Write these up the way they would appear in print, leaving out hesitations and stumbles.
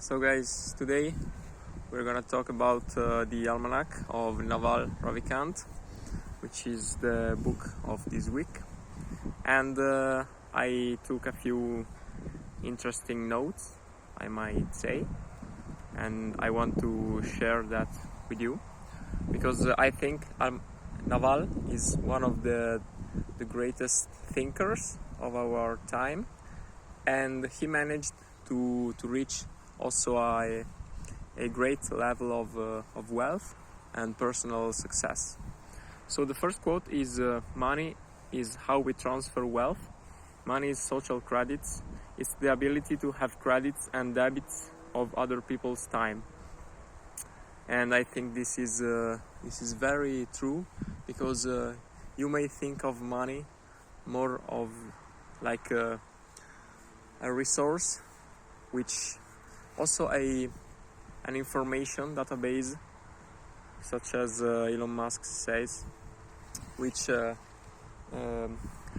So guys, today we're gonna talk about the Almanack of Naval Ravikant, which is the book of this week. And I took a few interesting notes, I might say, and I want to share that with you because I think Naval is one of the greatest thinkers of our time, and he managed to reach also a great level of wealth and personal success. So the first quote is money is how we transfer wealth. Money is social credits. It's the ability to have credits and debits of other people's time. And I think this is very true because you may think of money more of like a resource, which also an information database, such as Elon Musk says, which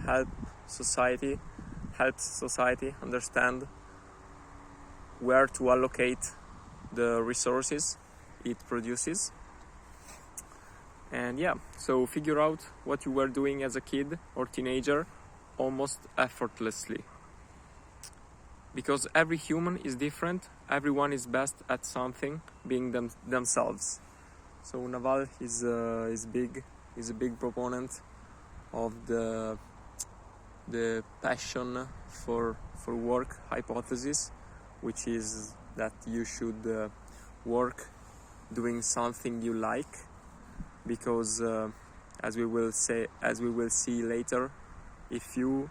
helps society understand where to allocate the resources it produces. And so figure out what you were doing as a kid or teenager almost effortlessly. Because every human is different, everyone is best at something, being themselves. So Naval is a big proponent of the passion for work hypothesis, which is that you should work doing something you like, because as we will see later, if you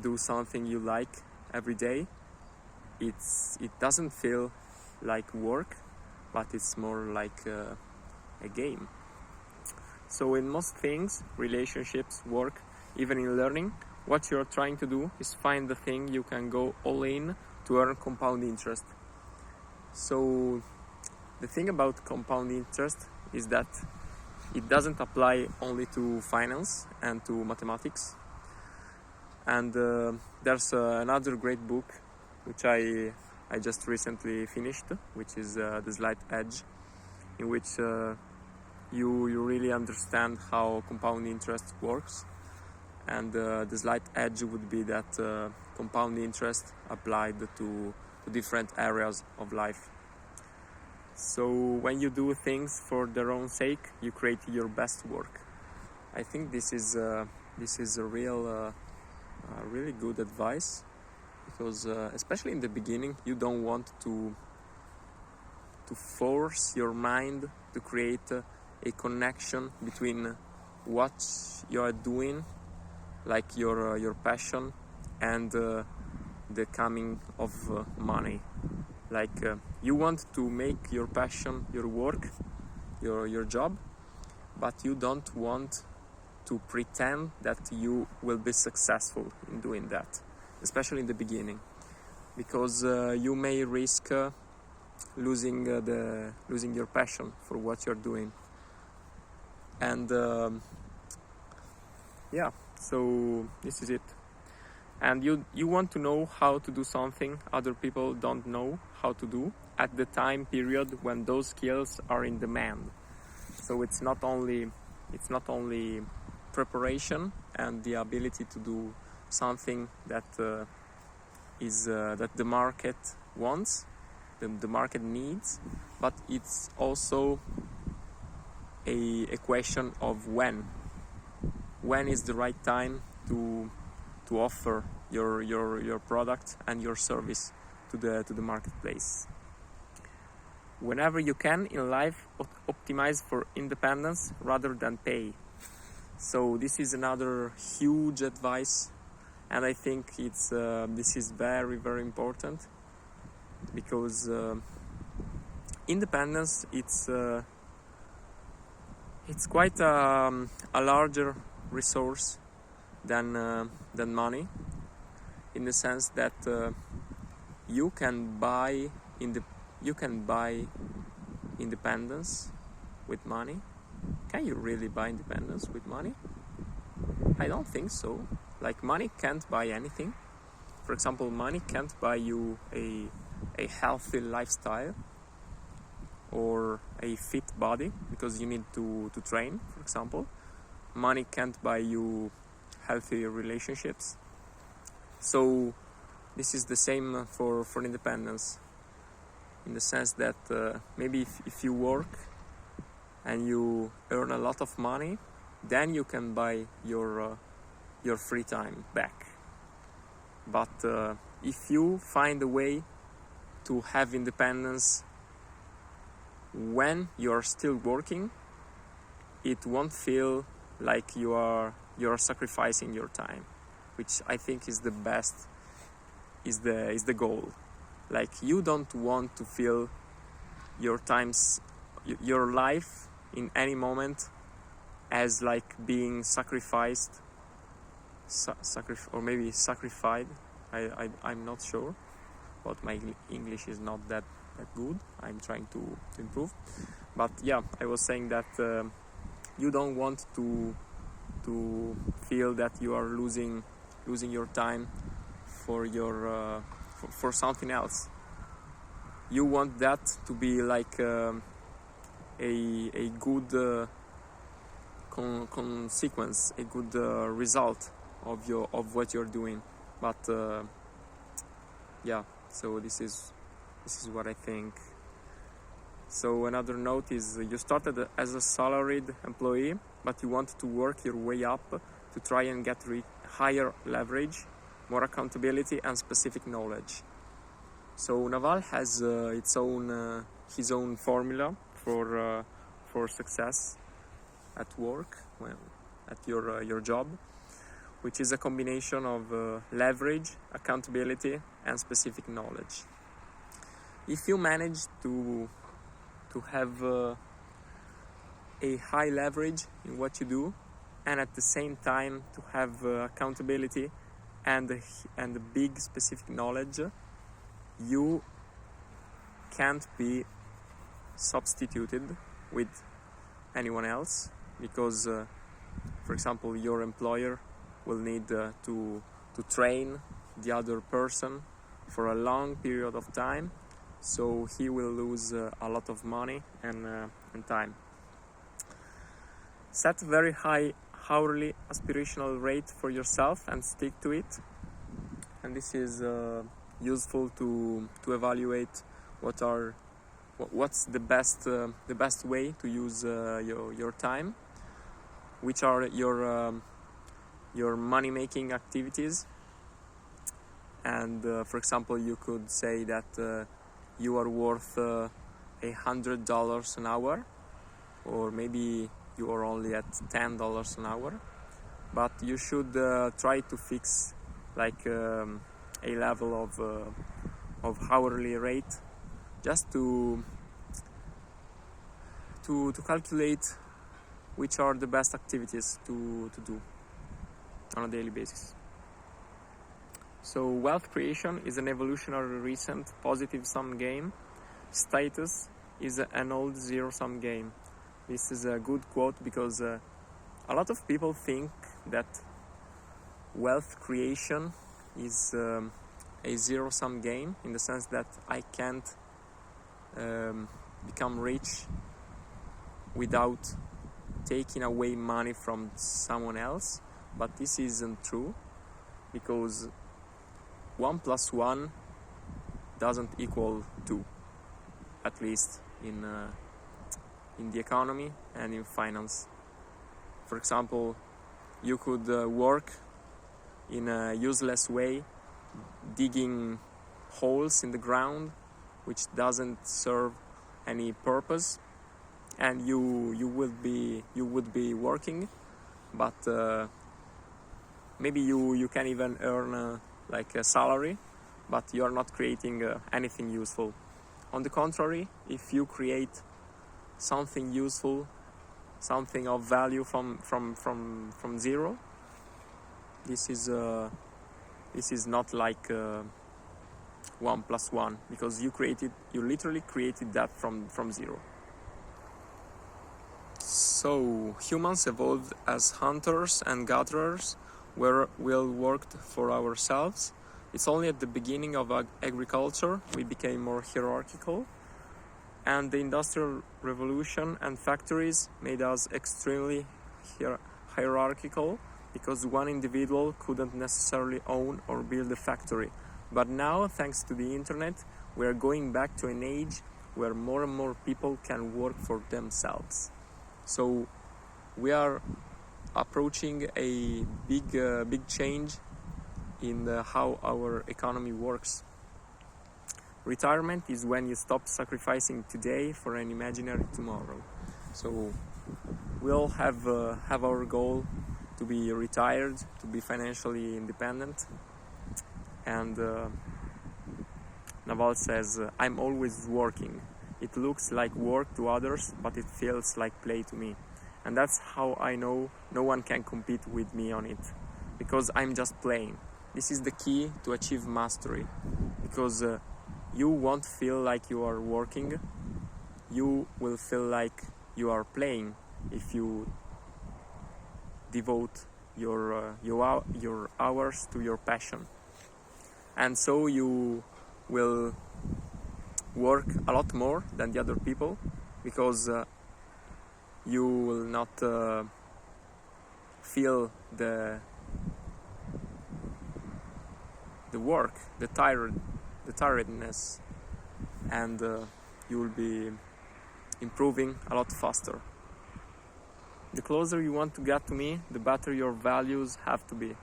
do something you like every day, it doesn't feel like work, but it's more like a game. So in most things, relationships, work, even in learning, what you're trying to do is find the thing you can go all in to earn compound interest. So the thing about compound interest is that it doesn't apply only to finance and to mathematics. And there's another great book which I just recently finished, which is The Slight Edge, in which you really understand how compound interest works. And the slight edge would be that compound interest applied to different areas of life. So when you do things for their own sake, you create your best work. I think this is a really good advice, because especially in the beginning, you don't want to force your mind to create a connection between what you are doing, like your passion, and the coming of money. Like you want to make your passion your work, your job, but you don't want to pretend that you will be successful in doing that, especially in the beginning, because you may risk losing your passion for what you're doing. And so this is it. And you want to know how to do something other people don't know how to do at the time period when those skills are in demand. So it's not only preparation and the ability to do something that that the market wants, the market needs, but it's also a question of when is the right time to offer your product and your service to the marketplace. Whenever you can in life, optimize for independence rather than pay. So this is another huge advice, and I think this is very, very important, because independence it's quite a larger resource than money, in the sense that you can buy independence with money. Can you really buy independence with money? I don't think so. Like, money can't buy anything. For example, money can't buy you a a healthy lifestyle or a fit body, because you need to train, for example. Money can't buy you healthy relationships. So this is the same for independence, in the sense that maybe if you work and you earn a lot of money, then you can buy your free time back. But if you find a way to have independence when you're still working, it won't feel like you're sacrificing your time, which I think is the best, is the goal. Like, you don't want to feel your life in any moment as like being sacrificed, or maybe sacrificed. I'm not sure, but my English is not that good. I'm trying to improve. But yeah, I was saying that you don't want to feel that you are losing your time for your for something else. You want that to be like a good consequence, a good result of what you're doing. But yeah, so this is what I think. So another note is, you started as a salaried employee, but you want to work your way up to try and get higher leverage, more accountability, and specific knowledge. So Naval has his own formula for success at work, at your job, which is a combination of leverage, accountability, and specific knowledge. If you manage to have a high leverage in what you do, and at the same time to have accountability and a big specific knowledge, you can't be substituted with anyone else, because for example, your employer will need to train the other person for a long period of time, so he will lose a lot of money and time. Set a very high hourly aspirational rate for yourself and stick to it, and this is useful to evaluate what's the best way to use your time, which are your money making activities. And for example, you could say that you are worth $100 an hour, or maybe you are only at $10 an hour, but you should try to fix like a level of hourly rate, just to calculate which are the best activities to do on a daily basis. So wealth creation is an evolutionary recent positive-sum game. Status is an old zero-sum game. This is a good quote, because a lot of people think that wealth creation is a zero-sum game, in the sense that I can't become rich without taking away money from someone else. But this isn't true, because 1 + 1 doesn't equal 2, at least in the economy and in finance. For example, you could work in a useless way, digging holes in the ground, which doesn't serve any purpose, and you would be working, but maybe you can even earn like a salary, but you're not creating anything useful. On the contrary, if you create something useful, something of value from zero, this is not like 1 + 1, because you literally created that from zero. So humans evolved as hunters and gatherers, where we worked for ourselves, It's only at the beginning of agriculture we became more hierarchical, and the Industrial Revolution and factories made us extremely hierarchical, because one individual couldn't necessarily own or build a factory. But now, thanks to the internet, we are going back to an age where more and more people can work for themselves. So we are approaching a big change in how our economy works. Retirement is when you stop sacrificing today for an imaginary tomorrow. So we all have our goal to be retired, to be financially independent. And Naval says, I'm always working. It looks like work to others, but it feels like play to me. And that's how I know no one can compete with me on it, because I'm just playing. This is the key to achieve mastery, because you won't feel like you are working. You will feel like you are playing if you devote your hours to your passion. And so you will work a lot more than the other people, because you will not feel the work, the tiredness, and you will be improving a lot faster. The closer you want to get to me, the better your values have to be.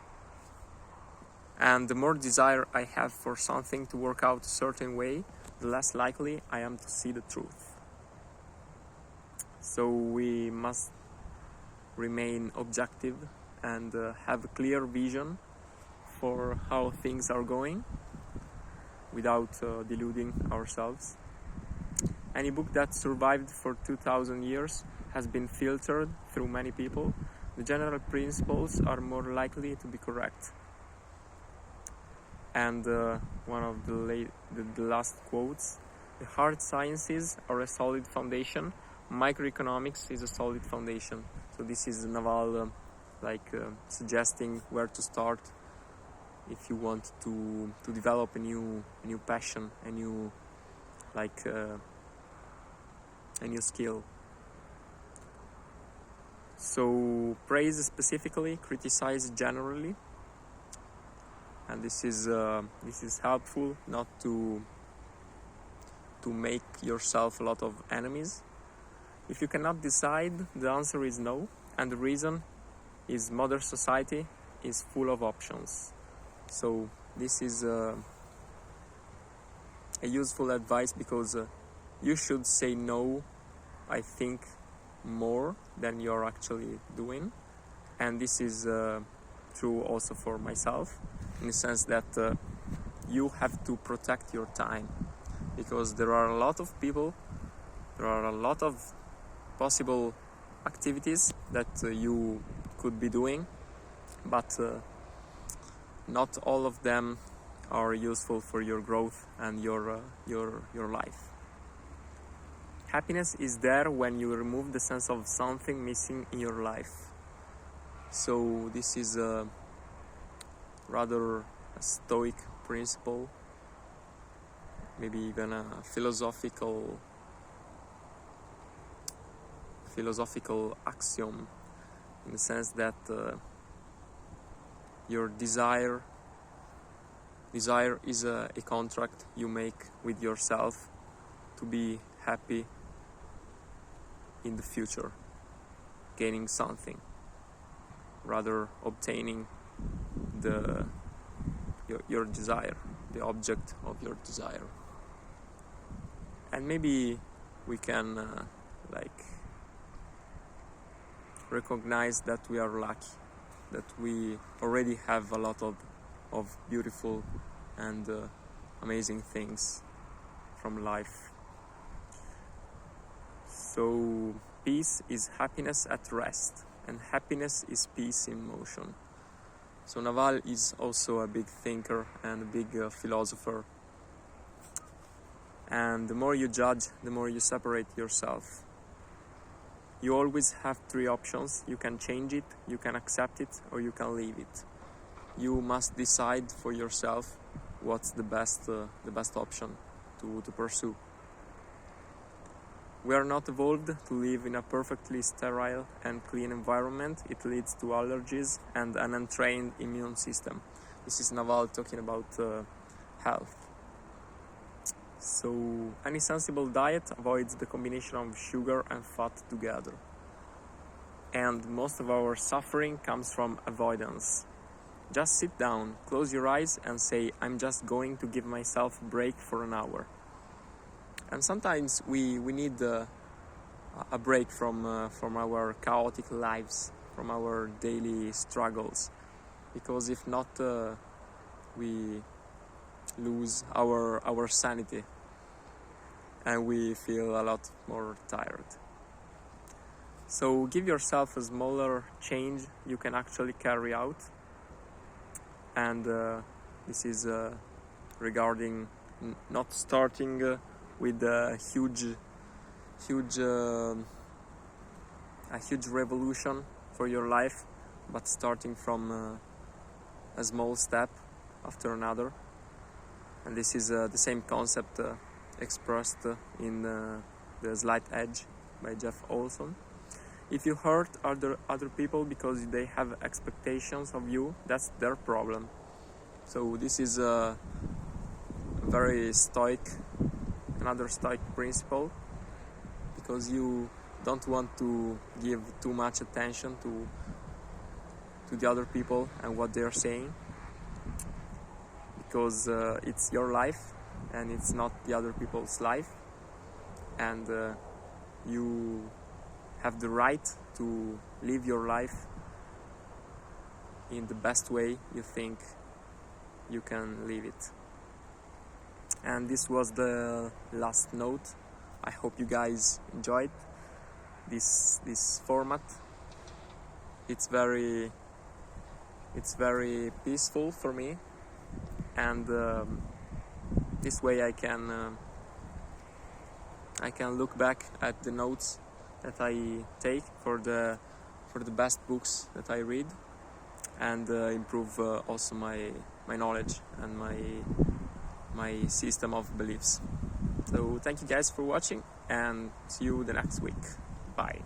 And the more desire I have for something to work out a certain way, the less likely I am to see the truth. So we must remain objective and have a clear vision for how things are going without deluding ourselves. Any book that survived for 2000 years has been filtered through many people. The general principles are more likely to be correct. And one of the last quotes: the hard sciences are a solid foundation, microeconomics is a solid foundation. So this is Naval suggesting where to start if you want to develop a new passion, a new skill. So praise specifically, criticize generally, and this is helpful not to make yourself a lot of enemies. If you cannot decide, the answer is no, and the reason is modern society is full of options. So this is a useful advice, because you should say no, I think, more than you're actually doing. And this is true also for myself, in the sense that you have to protect your time, because there are a lot of people, there are a lot of possible activities that you could be doing, but not all of them are useful for your growth and your life. Happiness is there when you remove the sense of something missing in your life. So this is rather a Stoic principle, maybe even a philosophical axiom, in the sense that your desire is a contract you make with yourself to be happy in the future, gaining something, rather obtaining your desire, the object of your desire. And maybe we can recognize that we are lucky, that we already have a lot of beautiful and amazing things from life. So peace is happiness at rest, and happiness is peace in motion. So Naval is also a big thinker and a big philosopher. And the more you judge, the more you separate yourself. You always have three options. You can change it, you can accept it, or you can leave it. you must decide for yourself what's the best option to pursue. We are not evolved to live in a perfectly sterile and clean environment. It leads to allergies and an untrained immune system. This is Naval talking about health. So any sensible diet avoids the combination of sugar and fat together. And most of our suffering comes from avoidance. Just sit down, close your eyes and say, I'm just going to give myself a break for an hour. And sometimes we need a break from our chaotic lives, from our daily struggles, because if not, we lose our sanity and we feel a lot more tired. So give yourself a smaller change you can actually carry out, and this is regarding not starting with a huge revolution for your life, but starting from a small step after another. And this is the same concept expressed in The Slight Edge by Jeff Olson. If you hurt other people because they have expectations of you, that's their problem. So this is a very another stoic principle, because you don't want to give too much attention to the other people and what they are saying, because it's your life and it's not the other people's life, and you have the right to live your life in the best way you think you can live it. And this was the last note. I hope you guys enjoyed this format. It's very peaceful for me, and this way I can look back at the notes that I take for the best books that I read, and improve also my knowledge and my system of beliefs. So thank you guys for watching, and see you the next week. Bye.